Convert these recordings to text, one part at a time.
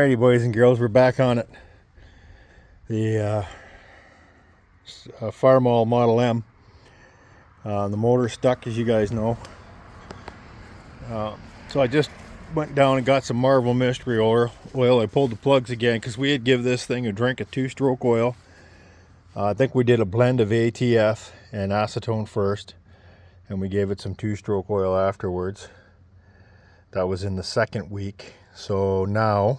Alrighty, boys and girls, we're back on it. The Farmall Model M. The motor's stuck, as you guys know. So I just went down and got some Marvel Mystey Oil. I pulled the plugs again because we had give this thing a drink of 2-stroke oil. I think we did a blend of ATF and acetone first, and we gave it some 2-stroke oil afterwards. That was in the second week. So now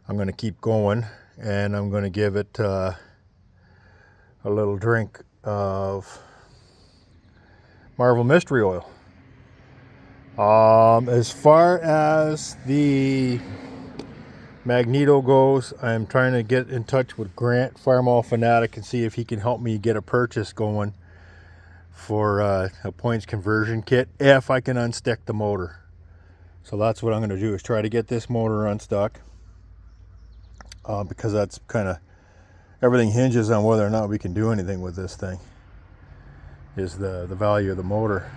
I'm going to keep going, and I'm going to give it a little drink of Marvel Mystey Oil. As far as the magneto goes, I'm trying to get in touch with Grant, Farmall Fanatic, and see if he can help me get a purchase going for a points conversion kit if I can unstick the motor. So that's what I'm going to do, is try to get this motor unstuck. Because that's kind of, everything hinges on whether or not we can do anything with this thing, is the value of the motor.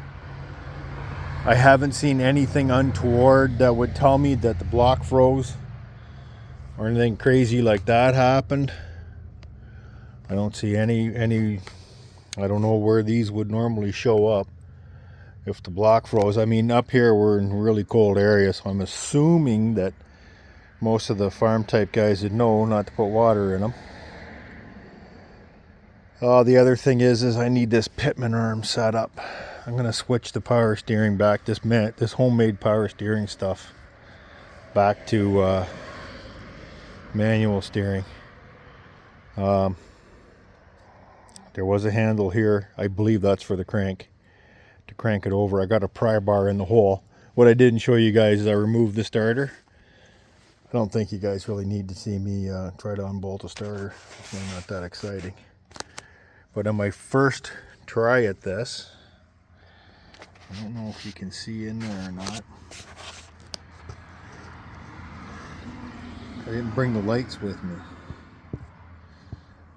I haven't seen anything untoward that would tell me that the block froze or anything crazy like that happened. I don't see any I don't know where these would normally show up if the block froze. I mean, up here we're in really cold areas, so I'm assuming that most of the farm type guys would know not to put water in them. The other thing is I need this pitman arm set up. I'm going to switch the power steering back, this homemade power steering stuff, back to manual steering. There was a handle here. I believe that's for the crank, to crank it over. I got a pry bar in the hole. What I didn't show you guys is I removed the starter. I don't think you guys really need to see me try to unbolt a starter. It's really not that exciting. But on my first try at this, I don't know if you can see in there or not. I didn't bring the lights with me.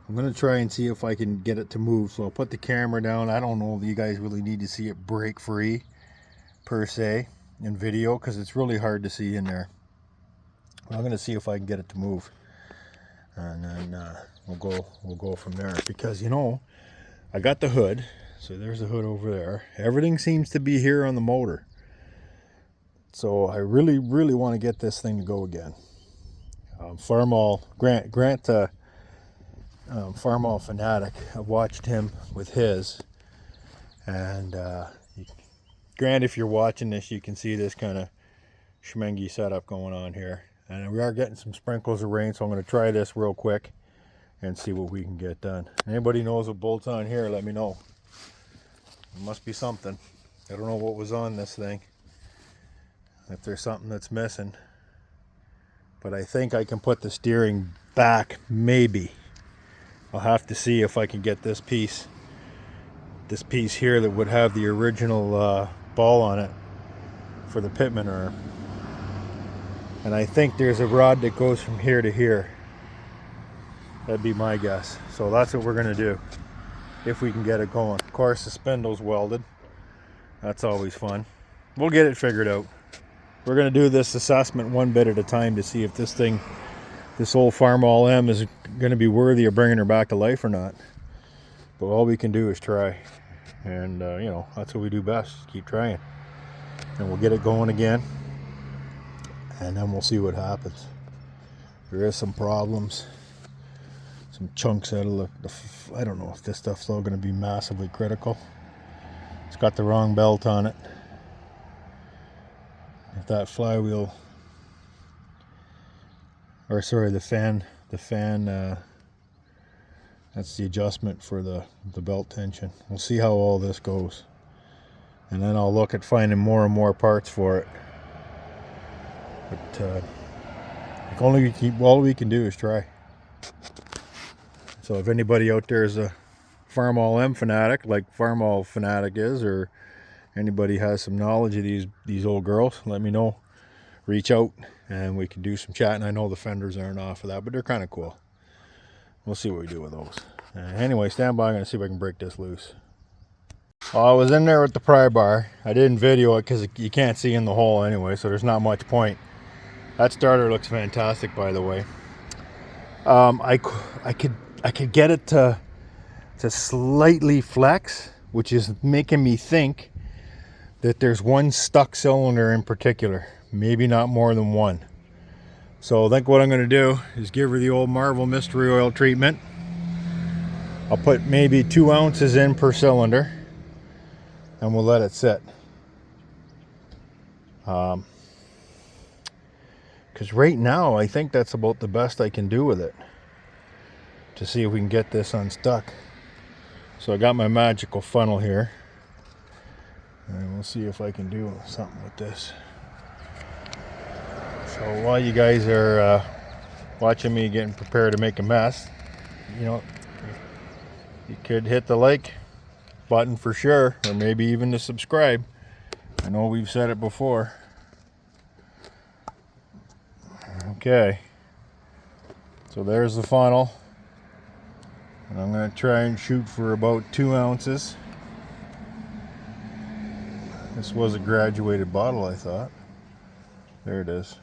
I'm going to try and see if I can get it to move. So I'll put the camera down. I don't know if you guys really need to see it break free, per se, in video, because it's really hard to see in there. I'm going to see if I can get it to move, and then we'll go from there. Because, you know, I got the hood, so there's the hood over there. Everything seems to be here on the motor, so I really want to get this thing to go again. Farmall Farmall Fanatic, I watched him with his, and Grant, if you're watching this, you can see this kind of schmengy setup going on here. And we are getting some sprinkles of rain, so I'm going to try this real quick and see what we can get done. Anybody knows what bolts on here, let me know. There must be something. I don't know what was on this thing, if there's something that's missing. But I think I can put the steering back, maybe. I'll have to see if I can get this piece here that would have the original ball on it for the pitman arm. And I think there's a rod that goes from here to here. That'd be my guess. So that's what we're going to do, if we can get it going. Of course, the spindle's welded. That's always fun. We'll get it figured out. We're going to do this assessment one bit at a time to see if this old Farmall M is going to be worthy of bringing her back to life or not. But all we can do is try. And, you know, that's what we do best. Keep trying. And we'll get it going again. And then we'll see what happens. There is some problems. Some chunks out of I don't know if this stuff's all going to be massively critical. It's got the wrong belt on it. If that flywheel, or sorry, the fan, that's the adjustment for the belt tension. We'll see how all this goes. And then I'll look at finding more and more parts for it. But all we can do is try. So if anybody out there is a Farmall M fanatic, like Farmall Fanatic is, or anybody has some knowledge of these old girls, let me know. Reach out and we can do some chatting. I know the fenders aren't off of that, but they're kind of cool. We'll see what we do with those. Anyway, stand by. I'm going to see if I can break this loose. Well, I was in there with the pry bar. I didn't video it because you can't see in the hole anyway, so there's not much point. That starter looks fantastic, by the way. I could get it to slightly flex, which is making me think that there's one stuck cylinder in particular, maybe not more than one. So I think what I'm going to do is give her the old Marvel Mystey Oil treatment. I'll put maybe 2 ounces in per cylinder, and we'll let it sit. Because right now I think that's about the best I can do with it to see if we can get this unstuck. So I got my magical funnel here, and we'll see if I can do something with this. So while you guys are watching me getting prepared to make a mess, you know, you could hit the like button for sure, or maybe even the subscribe. I know we've said it before. Okay, so there's the funnel, and I'm going to try and shoot for about 2 ounces. This was a graduated bottle, I thought. There it is.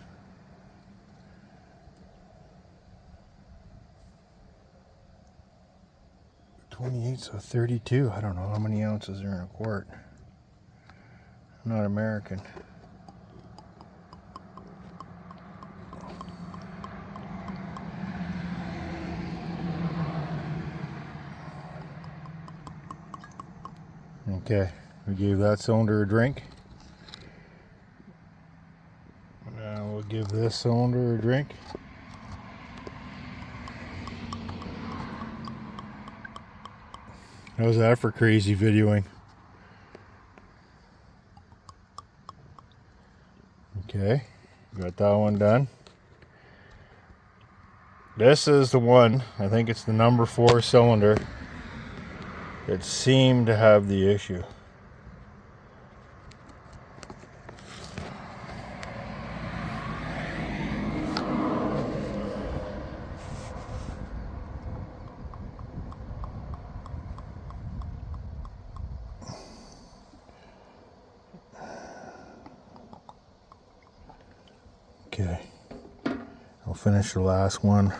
$28, so 32. I don't know how many ounces are in a quart. I'm not American. Okay, we gave that cylinder a drink. Now we'll give this cylinder a drink. How's that for crazy videoing? Okay, got that one done. This is the one, I think it's the number 4 cylinder that seemed to have the issue. Okay, I'll finish the last one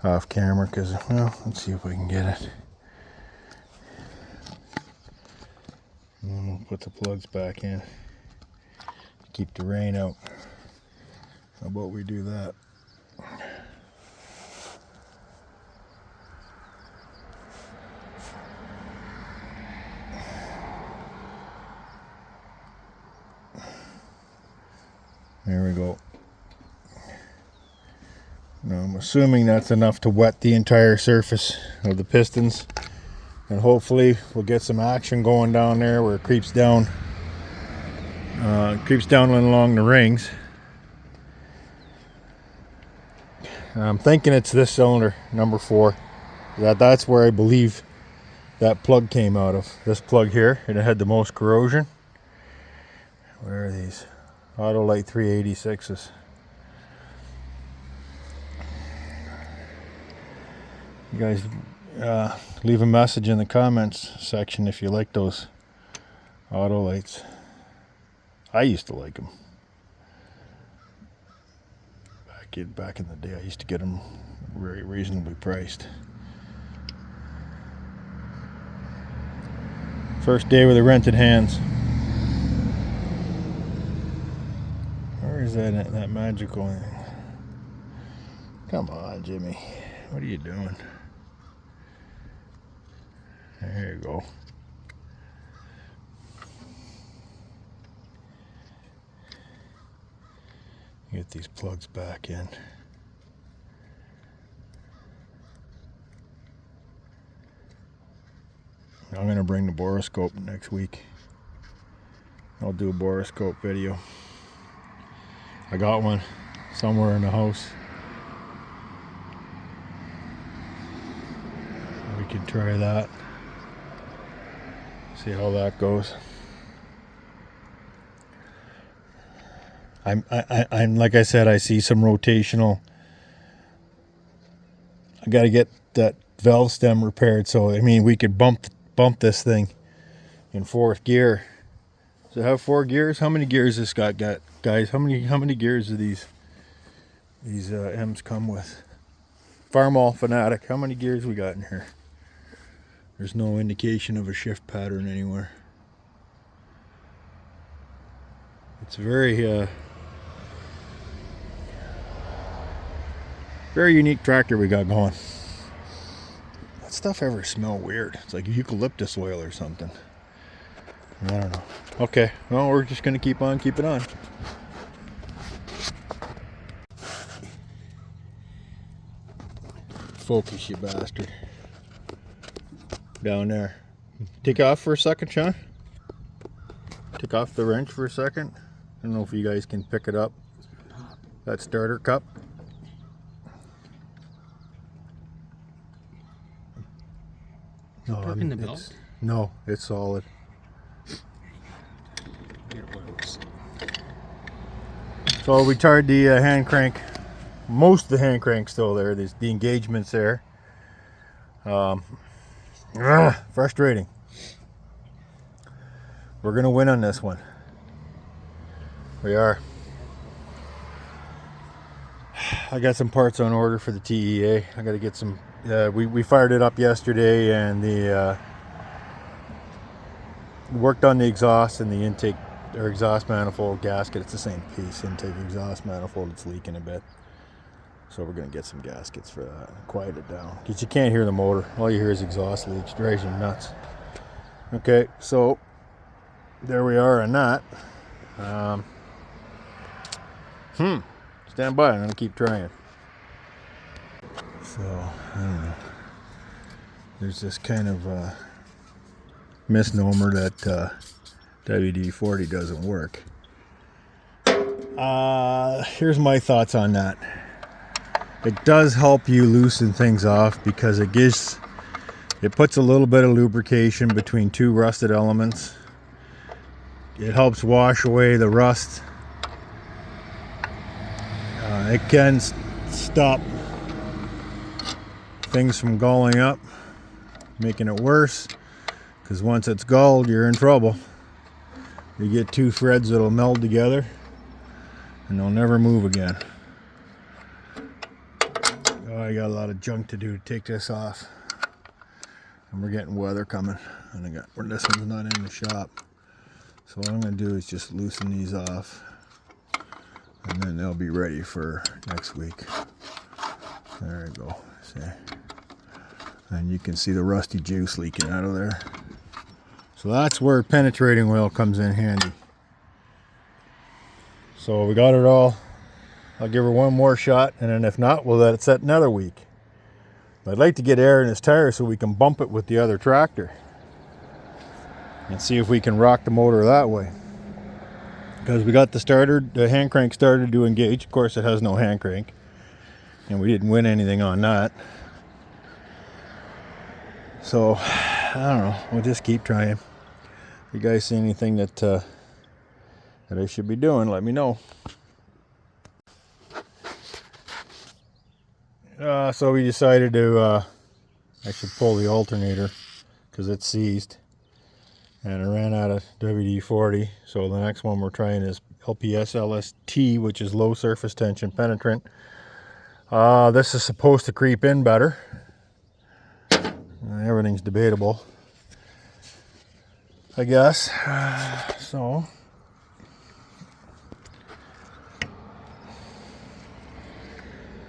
off camera because, well, let's see if we can get it. And then we'll put the plugs back in. Keep the rain out. How about we do that? There we go. Now I'm assuming that's enough to wet the entire surface of the pistons, and hopefully we'll get some action going down there where it creeps down along the rings. I'm thinking it's this cylinder, number 4. That's where I believe that plug came out of. This plug here, and it had the most corrosion. Where are these? Autolite 386s. You guys leave a message in the comments section if you like those Autolites. I used to like them. Back in the day, I used to get them very reasonably priced. First day with the rented hands. Where is that magical thing? Come on, Jimmy. What are you doing? There you go. Get these plugs back in. I'm going to bring the boroscope next week. I'll do a boroscope video. I got one somewhere in the house. We could try that. See how that goes. I'm like I said, I see some rotational. I got to get that valve stem repaired, so I mean we could bump this thing in 4th gear. Does it have 4 gears? How many gears this got? guys, how many gears do these M's come with? Farmall Fanatic, how many gears we got in here? There's no indication of a shift pattern anywhere. It's very very unique tractor we got going. That stuff ever smell weird? It's like eucalyptus oil or something. I don't know. Okay, well, we're just gonna keep on keeping on. Focus, you bastard. Down there. Take off for a second, Sean. Take off the wrench for a second. I don't know if you guys can pick it up. That starter cup. No, the belt? No, it's solid. So we tied the hand crank. Most of the hand crank's still there. There's the engagements there. Frustrating. We're gonna win on this one. We are. I got some parts on order for the TEA. I got to get some. We fired it up yesterday, and the worked on the exhaust and the intake or exhaust manifold gasket. It's the same piece. Intake exhaust manifold. It's leaking a bit, so we're gonna get some gaskets for that. Quiet it down because you can't hear the motor. All you hear is exhaust leaks. Drives you nuts. Okay, so there we are on that. Stand by. I'm gonna keep trying. So I don't know. There's this kind of misnomer that WD-40 doesn't work. Here's my thoughts on that. It does help you loosen things off because it puts a little bit of lubrication between two rusted elements. It helps wash away the rust. It can stop things from galling up, making it worse, because once it's galled, you're in trouble. You get two threads that'll meld together and they'll never move again. Oh, I got a lot of junk to do to take this off, and we're getting weather coming, and this one's not in the shop. So what I'm going to do is just loosen these off, and then they'll be ready for next week. There we go. See? And you can see the rusty juice leaking out of there. So that's where penetrating oil comes in handy. So we got it all. I'll give her one more shot, and then if not, we'll let it set another week. But I'd like to get air in his tire so we can bump it with the other tractor and see if we can rock the motor that way. Because we got the hand crank started to engage. Of course, it has no hand crank, and we didn't win anything on that. So I don't know. We'll just keep trying. If you guys see anything that I should be doing, let me know. So we decided to I should pull the alternator because it's seized, and I ran out of WD-40. So the next one we're trying is LPS LST, which is low surface tension penetrant. This is supposed to creep in better. Everything's debatable, I guess. So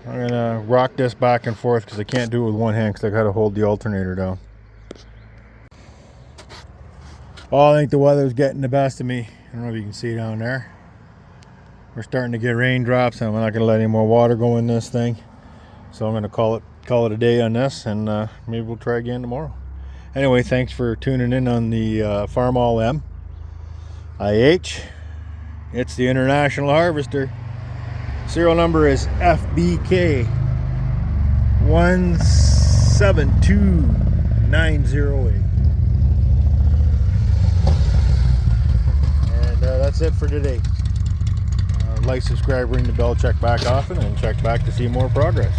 I'm gonna rock this back and forth because I can't do it with one hand because I gotta hold the alternator down. Oh, I think the weather's getting the best of me. I don't know if you can see down there. We're starting to get raindrops, and I'm not gonna let any more water go in this thing. So I'm gonna call it a day on this, and maybe we'll try again tomorrow. Anyway, thanks for tuning in on the Farmall M IH. It's the International Harvester. Serial number is FBK 172908. And that's it for today. Like, subscribe, ring the bell, check back often, and check back to see more progress.